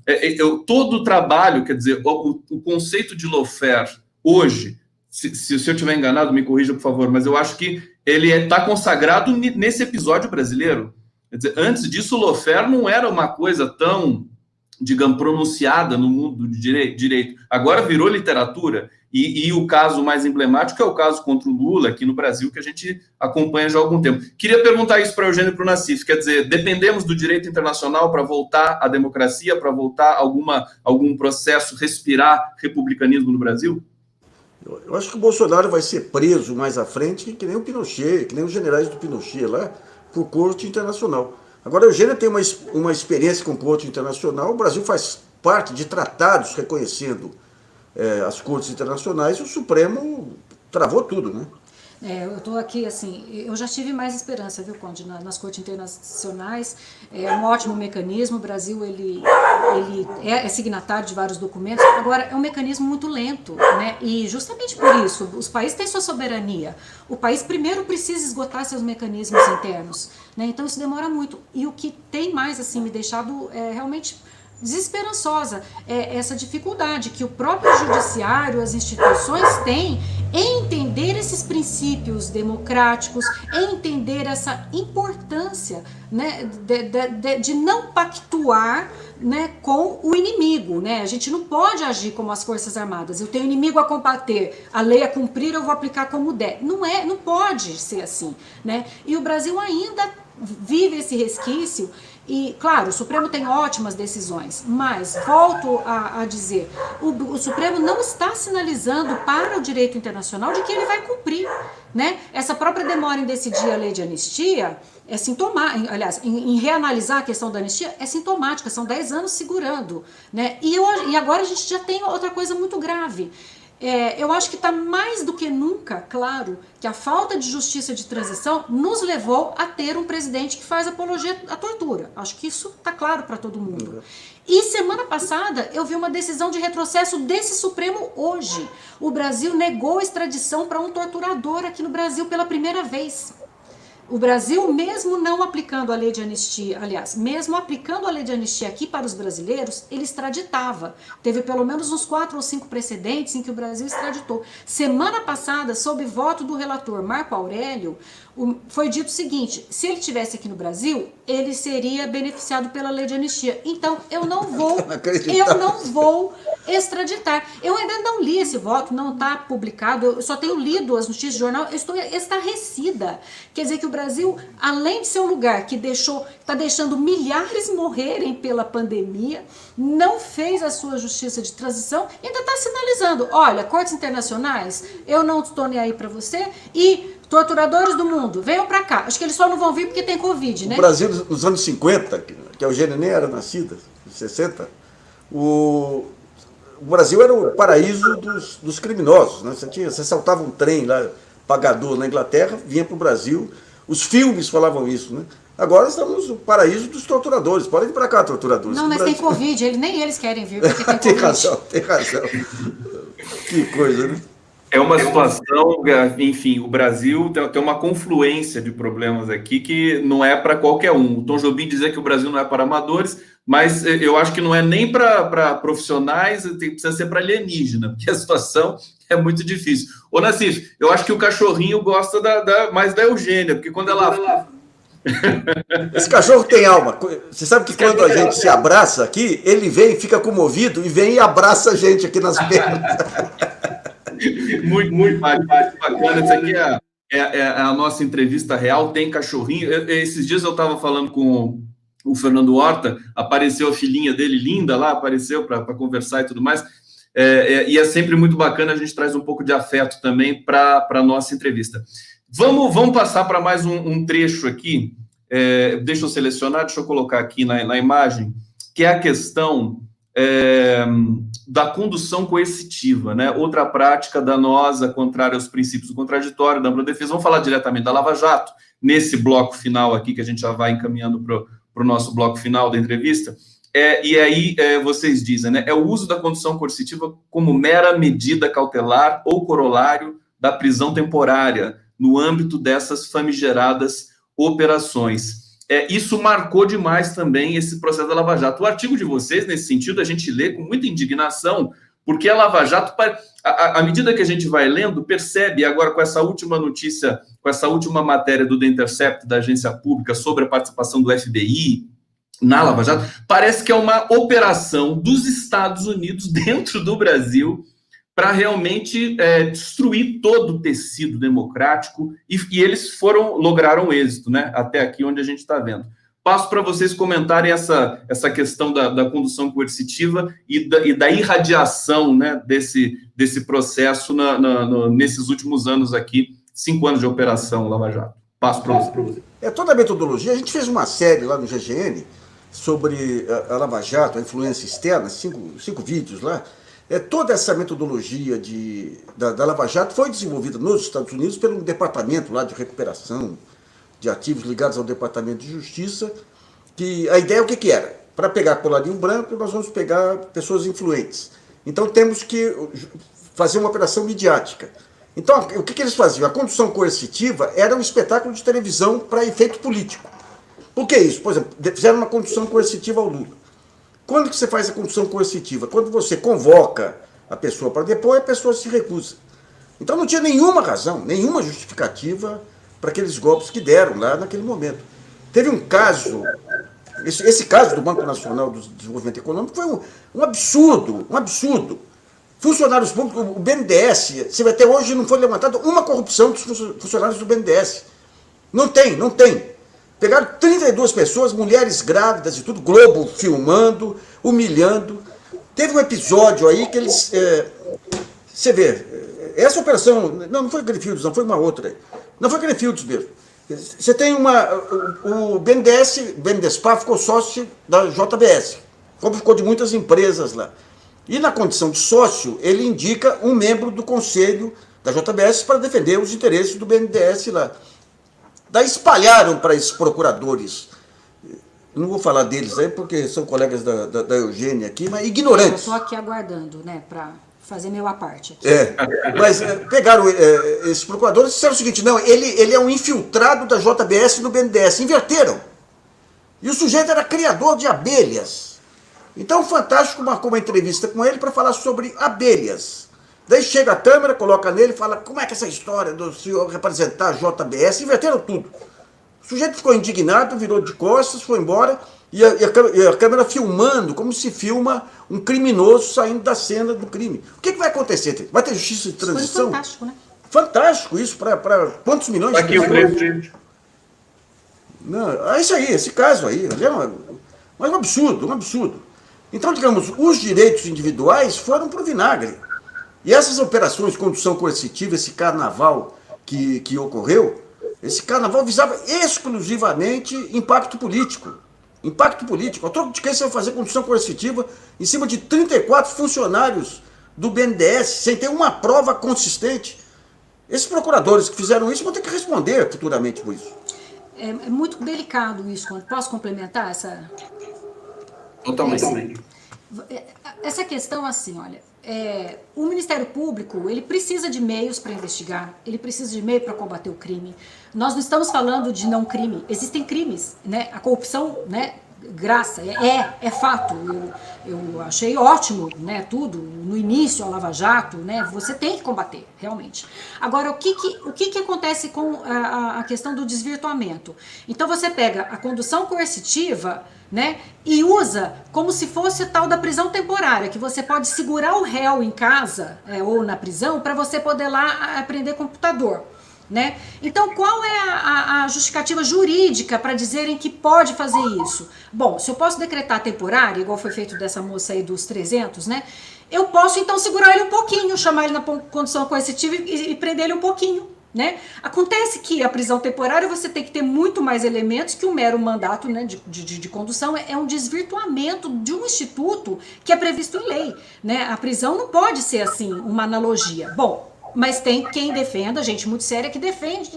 todo o trabalho, quer dizer, o conceito de lawfare hoje, se eu estiver enganado, me corrija, por favor, mas eu acho que ele está consagrado nesse episódio brasileiro. Quer dizer, antes disso, o lawfare não era uma coisa tão, digamos, pronunciada no mundo do direito. Agora virou literatura. E o caso mais emblemático é o caso contra o Lula, aqui no Brasil, que a gente acompanha já há algum tempo. Queria perguntar isso para o Eugênio e para o Nassif. Quer dizer, dependemos do direito internacional para voltar à democracia, para voltar a algum processo, respirar republicanismo no Brasil? Eu acho que o Bolsonaro vai ser preso mais à frente, que nem o Pinochet, que nem os generais do Pinochet lá, por corte internacional. Agora, a Eugênia tem uma experiência com corte internacional. O Brasil faz parte de tratados reconhecendo as cortes internacionais, e o Supremo travou tudo, né? Eu estou aqui, assim, eu já tive mais esperança, viu, Conde, nas cortes internacionais. É um ótimo mecanismo. O Brasil ele é signatário de vários documentos. Agora, é um mecanismo muito lento, né? E justamente por isso, os países têm sua soberania. O país primeiro precisa esgotar seus mecanismos internos, né? Então isso demora muito. E o que tem mais, assim, me deixado realmente desesperançosa é essa dificuldade que o próprio judiciário, as instituições têm em entender esses princípios democráticos, em entender essa importância, né, de não pactuar, né, com o inimigo, né? A gente não pode agir como as Forças Armadas. Eu tenho inimigo a combater, a lei a cumprir, eu vou aplicar como der. Não pode ser assim, né? E o Brasil ainda vive esse resquício. E, claro, o Supremo tem ótimas decisões, mas, volto a dizer, o Supremo não está sinalizando para o direito internacional de que ele vai cumprir, né? Essa própria demora em decidir a lei de anistia é sintomática, aliás, em reanalisar a questão da anistia é sintomática, são 10 anos segurando, né? E agora a gente já tem outra coisa muito grave. Eu acho que está mais do que nunca claro que a falta de justiça de transição nos levou a ter um presidente que faz apologia à tortura. Acho que isso está claro para todo mundo. E semana passada eu vi uma decisão de retrocesso desse Supremo hoje. O Brasil negou extradição para um torturador aqui no Brasil pela primeira vez. O Brasil, mesmo não aplicando a lei de anistia, aliás, mesmo aplicando a lei de anistia aqui para os brasileiros, ele extraditava. Teve pelo menos uns 4 ou 5 precedentes em que o Brasil extraditou. Semana passada, sob voto do relator Marco Aurélio, foi dito o seguinte: se ele estivesse aqui no Brasil, ele seria beneficiado pela lei de anistia. Então, eu não vou extraditar. Eu ainda não li esse voto, não está publicado, eu só tenho lido as notícias de jornal, eu estou estarrecida. Quer dizer que o Brasil, além de ser um lugar que está deixando milhares morrerem pela pandemia, não fez a sua justiça de transição e ainda está sinalizando: olha, cortes internacionais, eu não estou nem aí para você, e torturadores do mundo, venham para cá. Acho que eles só não vão vir porque tem Covid, né? O Brasil, nos anos 50, que a Eugênia nem era nascida, em 60, o Brasil era o paraíso dos criminosos, né? Você saltava um trem lá, pagador na Inglaterra, vinha para o Brasil. Os filmes falavam isso, né? Agora estamos no paraíso dos torturadores. Podem vir para cá, torturadores. Não, mas tem Covid, nem eles querem vir porque tem Covid. Tem razão. Que coisa, né? É uma situação, enfim, o Brasil tem uma confluência de problemas aqui que não é para qualquer um. O Tom Jobim dizia que o Brasil não é para amadores, mas eu acho que não é nem para profissionais, precisa ser para alienígena, porque a situação é muito difícil. Ô, Nassif, eu acho que o cachorrinho gosta mais da Eugênia, porque quando ela... Esse cachorro tem alma. Você sabe que quando a gente se abraça aqui, ele vem, fica comovido e vem e abraça a gente aqui nas pernas. Muito bacana. Isso aqui é a nossa entrevista real, tem cachorrinho. Esses dias eu estava falando com o Fernando Horta, apareceu a filhinha dele, linda lá, apareceu para conversar e tudo mais. E é sempre muito bacana, a gente traz um pouco de afeto também para a nossa entrevista. Vamos passar para mais um trecho aqui. Deixa eu selecionar, deixa eu colocar aqui na imagem, que é a questão da condução coercitiva, né? Outra prática danosa, contrária aos princípios do contraditório, da ampla defesa. Vamos falar diretamente da Lava Jato, nesse bloco final aqui, que a gente já vai encaminhando para o nosso bloco final da entrevista. E aí vocês dizem, né? É o uso da condução coercitiva como mera medida cautelar ou corolário da prisão temporária, no âmbito dessas famigeradas operações. isso marcou demais também esse processo da Lava Jato. O artigo de vocês, nesse sentido, a gente lê com muita indignação, porque a Lava Jato, à medida que a gente vai lendo, percebe agora com essa última notícia, com essa última matéria do The Intercept, da agência pública, sobre a participação do FBI na Lava Jato, parece que é uma operação dos Estados Unidos dentro do Brasil para realmente destruir todo o tecido democrático, e eles lograram êxito, né? Até aqui onde a gente está vendo. Passo para vocês comentarem essa questão da condução coercitiva e da irradiação, né, desse processo nesses últimos anos aqui, 5 anos de operação Lava Jato. Passo para vocês. Toda a metodologia, a gente fez uma série lá no GGN sobre a Lava Jato, a influência externa, 5 vídeos lá. Toda essa metodologia da Lava Jato foi desenvolvida nos Estados Unidos pelo departamento lá de recuperação de ativos ligados ao Departamento de Justiça, que a ideia o que era? Para pegar colarinho branco, nós vamos pegar pessoas influentes. Então temos que fazer uma operação midiática. Então o que eles faziam? A condução coercitiva era um espetáculo de televisão para efeito político. Por que isso? Por exemplo, fizeram uma condução coercitiva ao Lula. Quando que você faz a condução coercitiva? Quando você convoca a pessoa para depor, a pessoa se recusa. Então não tinha nenhuma razão, nenhuma justificativa para aqueles golpes que deram lá naquele momento. Teve um caso, esse caso do Banco Nacional do Desenvolvimento Econômico foi um absurdo, um absurdo. Funcionários públicos, o BNDES, você vai até hoje não foi levantada uma corrupção dos funcionários do BNDES. Não tem, não tem. Pegaram 32 pessoas, mulheres grávidas e tudo, Globo filmando, humilhando. Teve um episódio aí que eles... você vê, essa operação... Não foi Greenfields, não, foi uma outra. Não foi Greenfields mesmo. Você tem o BNDESPA ficou sócio da JBS, como ficou de muitas empresas lá. E na condição de sócio, ele indica um membro do conselho da JBS para defender os interesses do BNDES lá. Daí espalharam para esses procuradores, não vou falar deles aí porque são colegas da Eugênia aqui, mas ignorantes. Eu estou aqui aguardando, né, para fazer meu à parte aqui. Mas pegaram esses procuradores e disseram o seguinte, não, ele é um infiltrado da JBS no BNDES, inverteram. E o sujeito era criador de abelhas. Então o Fantástico marcou uma entrevista com ele para falar sobre abelhas. Daí chega a câmera, coloca nele e fala, como é que essa história do senhor representar a JBS, inverteram tudo. O sujeito ficou indignado, virou de costas, foi embora, e a câmera filmando, como se filma um criminoso saindo da cena do crime. O que vai acontecer? Vai ter justiça de transição? Foi fantástico, né? Fantástico isso, para quantos milhões de pessoas? Aqui o presidente. Não, é isso aí, esse caso aí, mas um absurdo, um absurdo. Então, digamos, os direitos individuais foram para o vinagre. E essas operações de condução coercitiva, esse carnaval que ocorreu, esse carnaval visava exclusivamente impacto político. Impacto político. A troco de quem você vai fazer condução coercitiva em cima de 34 funcionários do BNDES, sem ter uma prova consistente. Esses procuradores que fizeram isso vão ter que responder futuramente por isso. É muito delicado isso. Posso complementar essa... Totalmente. Essa questão, assim, olha... o Ministério Público, ele precisa de meios para investigar, ele precisa de meio para combater o crime. Nós não estamos falando de não crime, existem crimes, né? A corrupção, né? Graça, é fato. Eu achei ótimo, né? Tudo, no início, a Lava Jato, né? Você tem que combater, realmente. Agora, o que acontece com a questão do desvirtuamento? Então, você pega a condução coercitiva, né, e usa como se fosse a tal da prisão temporária, que você pode segurar o réu em casa ou na prisão para você poder lá apreender computador. Né? Então, qual é a justificativa jurídica para dizerem que pode fazer isso? Bom, se eu posso decretar temporária, igual foi feito dessa moça aí dos 300, né? Eu posso então segurar ele um pouquinho, chamar ele na condição coercitiva e prender ele um pouquinho. Né? Acontece que a prisão temporária você tem que ter muito mais elementos que um mero mandato, né, de condução. É um desvirtuamento de um instituto que é previsto em lei. Né? A prisão não pode ser assim, uma analogia. Bom, mas tem quem defenda, gente muito séria, que defende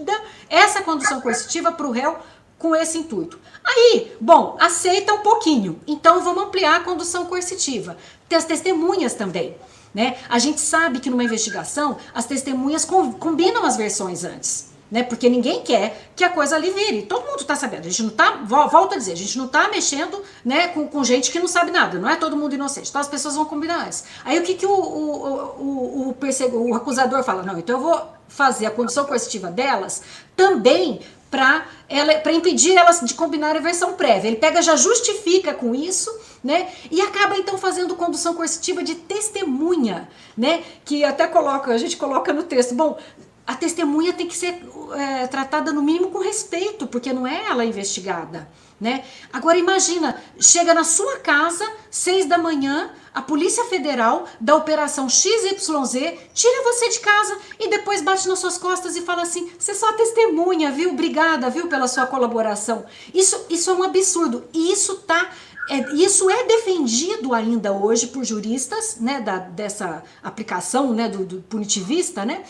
essa condução coercitiva para o réu com esse intuito. Aí, bom, aceita um pouquinho. Então vamos ampliar a condução coercitiva. Tem as testemunhas também. Né? A gente sabe que numa investigação as testemunhas combinam as versões antes. né? Porque ninguém quer que a coisa ali vire. Todo mundo está sabendo. A gente não está, volto a dizer, a gente não está mexendo, né, com gente que não sabe nada. Não é todo mundo inocente. Então as pessoas vão combinar antes. Aí o que o acusador fala? Não, então eu vou fazer a condução coercitiva delas também para impedir elas de combinar a versão prévia. Ele pega, já justifica com isso, né? E acaba então fazendo condução coercitiva de testemunha, né? Que até a gente coloca no texto. Bom, a testemunha tem que ser tratada no mínimo com respeito, porque não é ela investigada, né? Agora imagina, chega na sua casa, 6 da manhã, a Polícia Federal da Operação XYZ tira você de casa e depois bate nas suas costas e fala assim, você só testemunha, viu? Obrigada, viu, pela sua colaboração. Isso é um absurdo. E isso é defendido ainda hoje por juristas, né, dessa aplicação, né, do punitivista, né?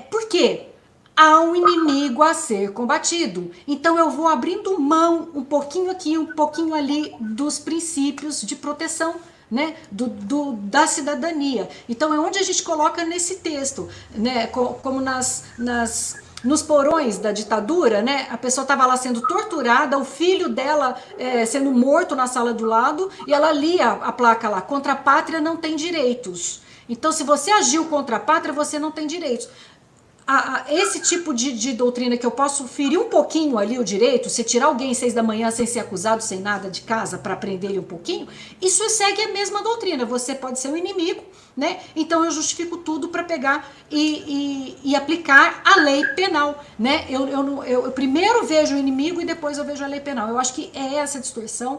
Por quê? Há um inimigo a ser combatido. Então eu vou abrindo mão um pouquinho aqui, um pouquinho ali dos princípios de proteção, né, da cidadania. Então é onde a gente coloca nesse texto, né, como nos porões da ditadura, né, a pessoa estava lá sendo torturada, o filho dela sendo morto na sala do lado, e ela lia a placa lá, contra a pátria não tem direitos. Então se você agiu contra a pátria, você não tem direitos. Esse tipo de doutrina que eu posso ferir um pouquinho ali o direito, se tirar alguém 6 da manhã sem ser acusado, sem nada de casa, para prender ele um pouquinho, isso segue a mesma doutrina. Você pode ser um inimigo, né? Então eu justifico tudo para pegar e aplicar a lei penal, né? Eu primeiro vejo o inimigo e depois eu vejo a lei penal. Eu acho que é essa distorção.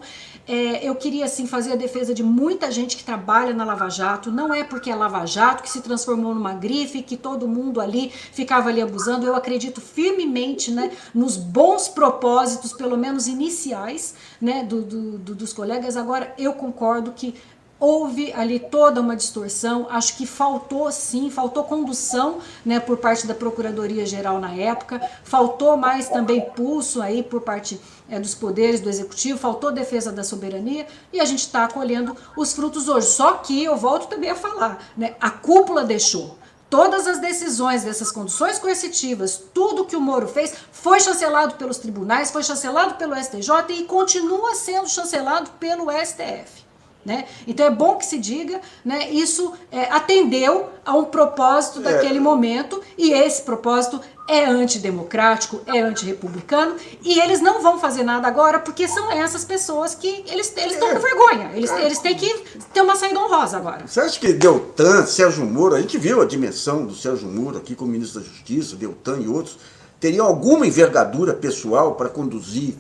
Eu queria, assim, fazer a defesa de muita gente que trabalha na Lava Jato. Não é porque é Lava Jato que se transformou numa grife, que todo mundo ali ficava ali abusando. Eu acredito firmemente, né, nos bons propósitos, pelo menos iniciais, né, dos colegas. Agora, eu concordo que houve ali toda uma distorção, acho que faltou condução, né, por parte da Procuradoria-Geral na época, faltou mais também pulso aí por parte dos poderes do Executivo, faltou defesa da soberania e a gente está colhendo os frutos hoje. Só que eu volto também a falar, né, a cúpula deixou. Todas as decisões dessas conduções coercitivas, tudo que o Moro fez, foi chancelado pelos tribunais, foi chancelado pelo STJ e continua sendo chancelado pelo STF. Né? Então é bom que se diga, né, isso atendeu a um propósito daquele momento, e esse propósito é antidemocrático, é antirrepublicano, e eles não vão fazer nada agora porque são essas pessoas que eles estão com vergonha, eles têm que ter uma saída honrosa agora. Você acha que Deltan, Sérgio Moro, a gente viu a dimensão do Sérgio Moro aqui como ministro da Justiça, Deltan e outros, teriam alguma envergadura pessoal para conduzir,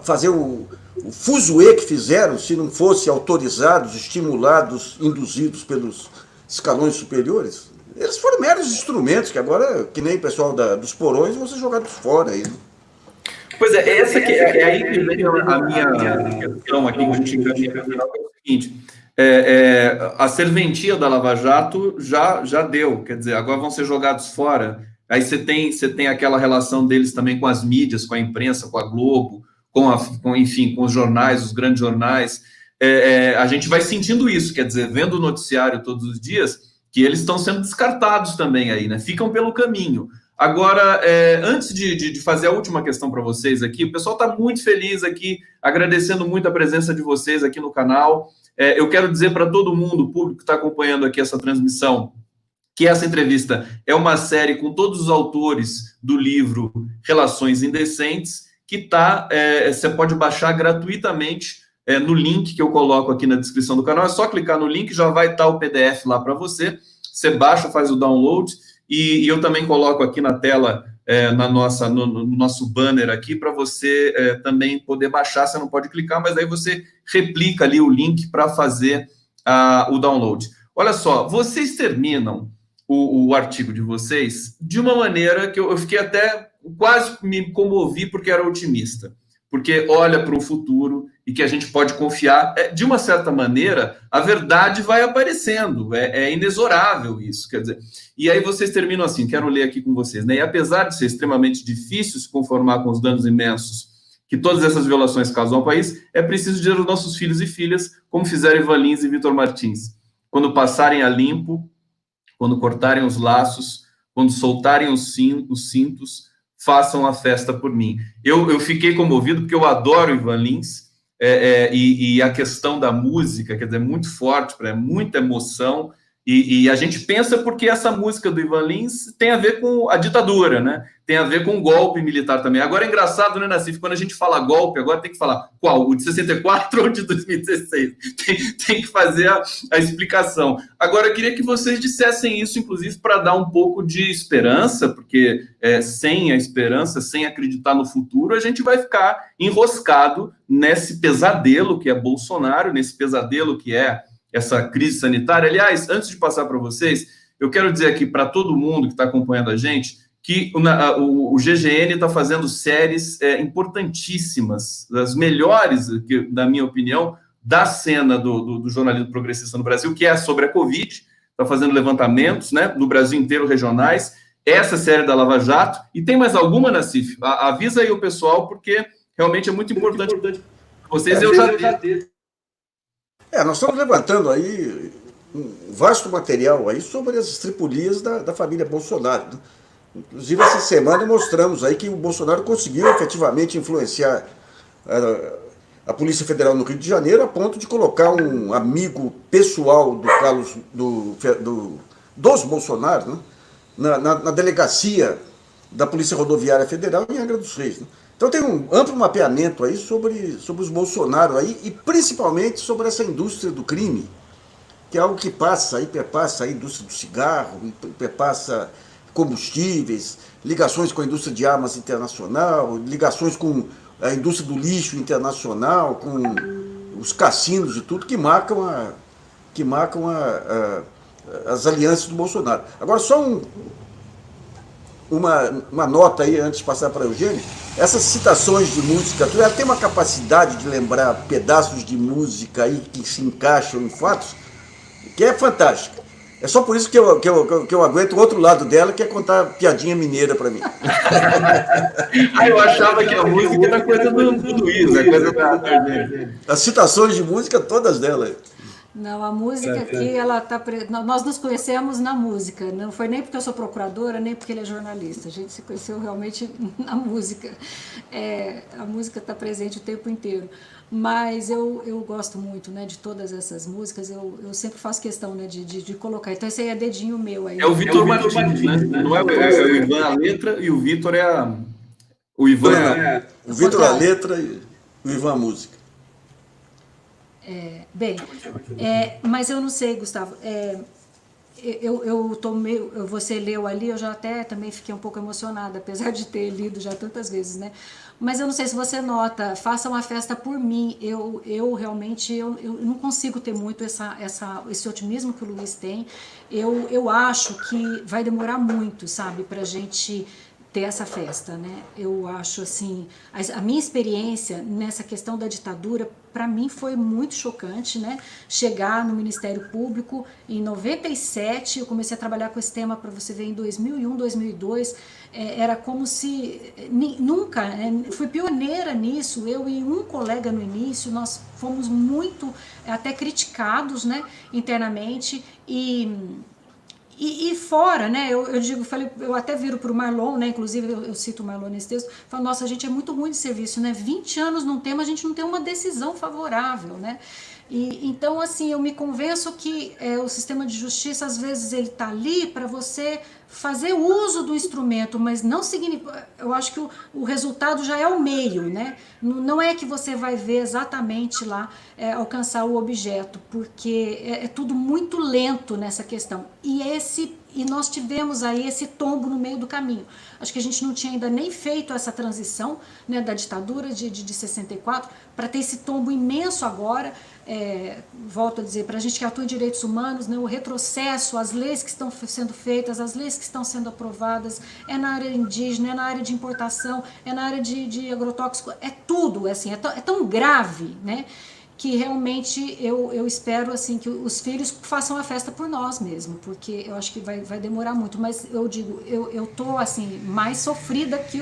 fazer o fuzuê que fizeram, se não fossem autorizados, estimulados, induzidos pelos escalões superiores? Eles foram meros instrumentos que agora, que nem o pessoal dos porões, vão ser jogados fora aí. Né? Pois essa que é aí que vem a minha questão aqui, que a gente encaminha é o seguinte, a serventia da Lava Jato já deu, quer dizer, agora vão ser jogados fora. Aí você tem aquela relação deles também com as mídias, com a imprensa, com a Globo, enfim, com os jornais, os grandes jornais. A gente vai sentindo isso, quer dizer, vendo o noticiário todos os dias, que eles estão sendo descartados também aí, né? Ficam pelo caminho. Agora, antes de fazer a última questão para vocês aqui, o pessoal está muito feliz aqui, agradecendo muito a presença de vocês aqui no canal. Eu quero dizer para todo mundo, o público que está acompanhando aqui essa transmissão, que essa entrevista é uma série com todos os autores do livro Relações Indecentes, que você pode baixar gratuitamente no link que eu coloco aqui na descrição do canal. É só clicar no link, já vai estar o PDF lá para você. Você baixa, faz o download, e eu também coloco aqui na tela, no nosso banner aqui, para você também poder baixar. Você não pode clicar, mas aí você replica ali o link para fazer o download. Olha só, vocês terminam o artigo de vocês de uma maneira que eu fiquei até... quase me comovi porque era otimista, porque olha para o futuro e que a gente pode confiar. De uma certa maneira, a verdade vai aparecendo, é inexorável isso, quer dizer. E aí vocês terminam assim, quero ler aqui com vocês, né? E apesar de ser extremamente difícil se conformar com os danos imensos que todas essas violações causam ao país, é preciso dizer aos nossos filhos e filhas, como fizeram Ivan Lins e Vitor Martins, quando passarem a limpo, quando cortarem os laços, quando soltarem os cintos, façam a festa por mim. Eu fiquei comovido porque eu adoro Ivan Lins, e a questão da música, quer dizer, é muito forte, é muita emoção, e a gente pensa porque essa música do Ivan Lins tem a ver com a ditadura, né? Tem a ver com o golpe militar também. Agora é engraçado, né, Nassif? Quando a gente fala golpe, agora tem que falar qual? O de 64 ou o de 2016? Tem que fazer a explicação. Agora, eu queria que vocês dissessem isso, inclusive, para dar um pouco de esperança, porque sem a esperança, sem acreditar no futuro, a gente vai ficar enroscado nesse pesadelo que é Bolsonaro, nesse pesadelo que é essa crise sanitária. Aliás, antes de passar para vocês, eu quero dizer aqui para todo mundo que está acompanhando a gente que o GGN está fazendo séries importantíssimas, das melhores, na minha opinião, da cena do jornalismo progressista no Brasil, que é sobre a Covid, está fazendo levantamentos, né, no Brasil inteiro, regionais, essa série da Lava Jato, e tem mais alguma, Nassif? Avisa aí o pessoal, porque realmente é muito importante para vocês, eu já dei. Nós estamos levantando aí um vasto material aí sobre as estripulias da família Bolsonaro, né? Inclusive, essa semana mostramos aí que o Bolsonaro conseguiu efetivamente influenciar a Polícia Federal no Rio de Janeiro a ponto de colocar um amigo pessoal do Carlos, dos Bolsonaro, né, na delegacia da Polícia Rodoviária Federal em Angra dos Reis, né? Então tem um amplo mapeamento aí sobre os Bolsonaro aí, e principalmente sobre essa indústria do crime, que é algo que perpassa a indústria do cigarro, perpassa combustíveis, ligações com a indústria de armas internacional, ligações com a indústria do lixo internacional, com os cassinos e tudo, que marcam as alianças do Bolsonaro. Agora, só uma nota aí, antes de passar para a Eugênio. Essas citações de música, ela tem uma capacidade de lembrar pedaços de música aí que se encaixam em fatos, que é fantástica. É só por isso que eu aguento o outro lado dela, que é contar piadinha mineira para mim. Eu achava que a música era coisa do Luiz, é coisa da... As citações de música, todas delas. Não, a música aqui, ela tá nós nos conhecemos na música, não foi nem porque eu sou procuradora, nem porque ele é jornalista, a gente se conheceu realmente na música. A música está presente o tempo inteiro, mas eu gosto muito, né, de todas essas músicas, eu sempre faço questão, né, de colocar, então esse aí é dedinho meu. Aí. É o Vitor Martins, né? Não é o Ivan a letra e o Vitor é a... O Ivan o Vitor a letra e o Ivan a música. Mas eu não sei, Gustavo, você leu ali, eu já até também fiquei um pouco emocionada, apesar de ter lido já tantas vezes, né? Mas eu não sei se você nota, faça uma festa por mim, eu realmente eu não consigo ter muito esse otimismo que o Luiz tem, eu acho que vai demorar muito, sabe, pra gente ter essa festa, né? Eu acho assim, a minha experiência nessa questão da ditadura, para mim foi muito chocante, né? Chegar no Ministério Público em 97, eu comecei a trabalhar com esse tema, para você ver, em 2001, 2002, era como se nunca, fui pioneira nisso, eu e um colega no início, nós fomos muito até criticados, né, internamente, e fora, né, eu até viro para o Marlon, né, inclusive eu cito o Marlon nesse texto, falo, nossa, a gente é muito ruim de serviço, né, 20 anos num tema, a gente não tem uma decisão favorável, né, então, assim, eu me convenço que o sistema de justiça, às vezes, ele está ali para você fazer uso do instrumento, mas não significa, eu acho que o resultado já é o meio, né? Não é que você vai ver exatamente lá alcançar o objeto, porque é tudo muito lento nessa questão. E nós tivemos aí esse tombo no meio do caminho. Acho que a gente não tinha ainda nem feito essa transição, né, da ditadura de 64, para ter esse tombo imenso agora. Volto a dizer, para a gente que atua em direitos humanos, né, o retrocesso, as leis que estão sendo feitas, as leis que estão sendo aprovadas, é na área indígena, é na área de importação, é na área de agrotóxico, é tudo, assim, é tão grave, né, que realmente eu espero, assim, que os filhos façam a festa por nós mesmo, porque eu acho que vai demorar muito, mas eu digo, eu tô, assim, mais sofrida que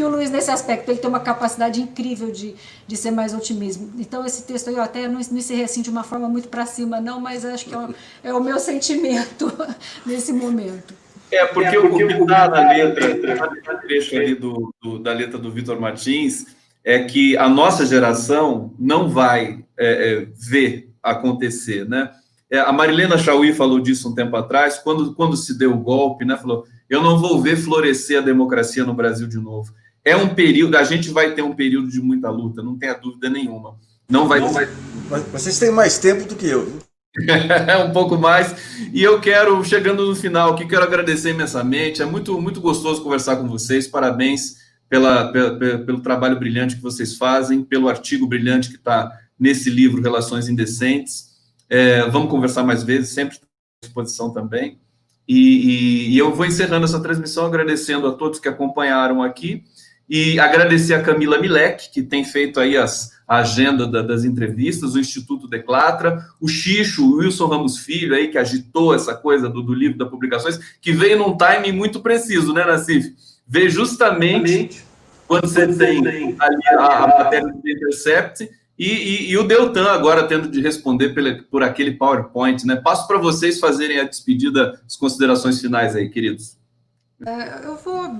o Luiz nesse aspecto, ele tem uma capacidade incrível de ser mais otimismo. Então esse texto aí, eu até não encerrei assim de uma forma muito para cima não, mas acho que é o meu sentimento nesse momento. Porque o que está na letra, no trecho ali da letra do Vitor Martins, é que a nossa geração não vai ver acontecer, né? A Marilena Chaui falou disso um tempo atrás, quando se deu o golpe, né? Falou, eu não vou ver florescer a democracia no Brasil de novo. É um período, a gente vai ter um período de muita luta, não tenha dúvida nenhuma. Não vai. Mas vocês têm mais tempo do que eu, viu? Um pouco mais. E eu quero, chegando no final aqui, quero agradecer imensamente. É muito, muito gostoso conversar com vocês. Parabéns pelo trabalho brilhante que vocês fazem, pelo artigo brilhante que está nesse livro Relações Indecentes. Vamos conversar mais vezes, sempre estou à disposição também. E eu vou encerrando essa transmissão agradecendo a todos que acompanharam aqui e agradecer a Camila Milek, que tem feito aí a agenda das entrevistas, o Instituto Declatra, o Xixo, o Wilson Ramos Filho, aí, que agitou essa coisa do livro das publicações, que veio num timing muito preciso, né, Nassif? Veio justamente quando você tem ali a matéria do Intercept e o Deltan agora tendo de responder por aquele PowerPoint, né? Passo para vocês fazerem a despedida, as considerações finais aí, queridos. Eu vou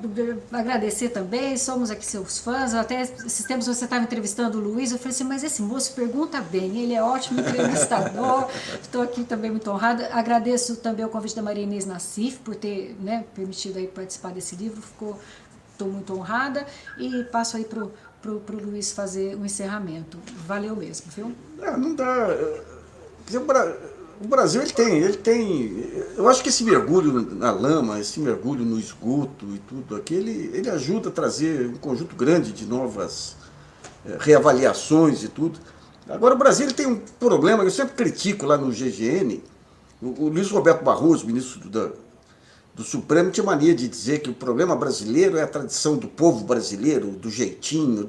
agradecer também, somos aqui seus fãs. Até esses tempos você estava entrevistando o Luiz, eu falei assim, mas esse moço pergunta bem, ele é ótimo entrevistador. Estou aqui também muito honrada. Agradeço também o convite da Maria Inês Nassif por ter, né, permitido aí participar desse livro, estou muito honrada e passo aí pro Luiz fazer um encerramento. Valeu mesmo, viu? Não dá. O Brasil ele tem. Eu acho que esse mergulho na lama, esse mergulho no esgoto e tudo aqui, ele ajuda a trazer um conjunto grande de novas reavaliações e tudo. Agora, o Brasil ele tem um problema que eu sempre critico lá no GGN. O Luiz Roberto Barroso, ministro do Supremo, tinha mania de dizer que o problema brasileiro é a tradição do povo brasileiro, do jeitinho,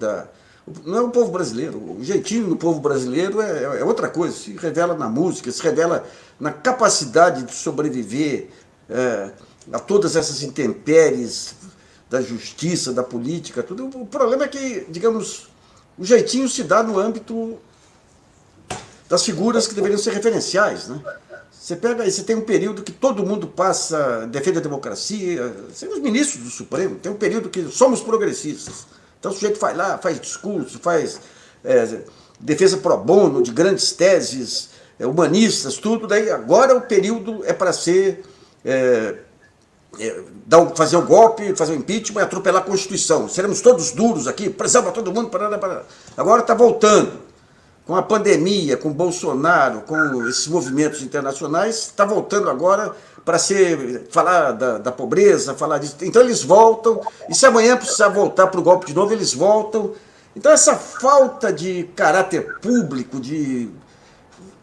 não é o povo brasileiro, o jeitinho do povo brasileiro é outra coisa, se revela na música, se revela na capacidade de sobreviver a todas essas intempéries da justiça, da política, tudo. O problema é que, digamos, o jeitinho se dá no âmbito das figuras que deveriam ser referenciais, né? Você tem um período que todo mundo defende a democracia, os ministros do Supremo, tem um período que somos progressistas. Então o sujeito vai lá, faz discurso, faz defesa pro bono de grandes teses, humanistas, tudo. Daí agora o período é para ser fazer o golpe, fazer o impeachment e atropelar a Constituição. Seremos todos duros aqui, pressão para todo mundo. Agora está voltando. Com a pandemia, com o Bolsonaro, com esses movimentos internacionais, está voltando agora para falar da pobreza, falar disso. Então eles voltam, e se amanhã precisar voltar para o golpe de novo, eles voltam. Então essa falta de caráter público, de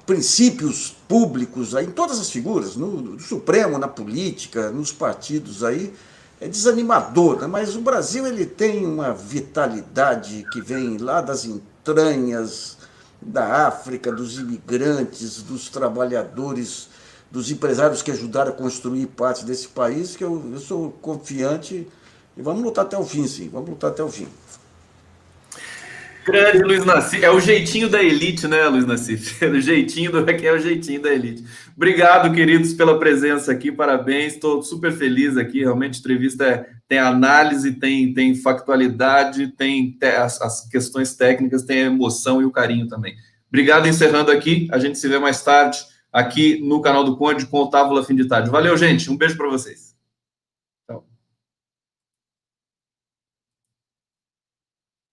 princípios públicos aí, em todas as figuras, no Supremo, na política, nos partidos aí, é desanimador, né? Mas o Brasil ele tem uma vitalidade que vem lá das entranhas da África, dos imigrantes, dos trabalhadores, dos empresários que ajudaram a construir parte desse país, que eu sou confiante e vamos lutar até o fim, sim, vamos lutar até o fim. Grande Luiz Nassif, é o jeitinho da elite, né, Luiz Nassif? É o jeitinho da elite. Obrigado, queridos, pela presença aqui, parabéns, estou super feliz aqui, realmente a entrevista tem análise, tem factualidade, tem as questões técnicas, tem a emoção e o carinho também. Obrigado, encerrando aqui, a gente se vê mais tarde aqui no canal do Conde com o Távola Fim de Tarde. Valeu, gente, um beijo para vocês.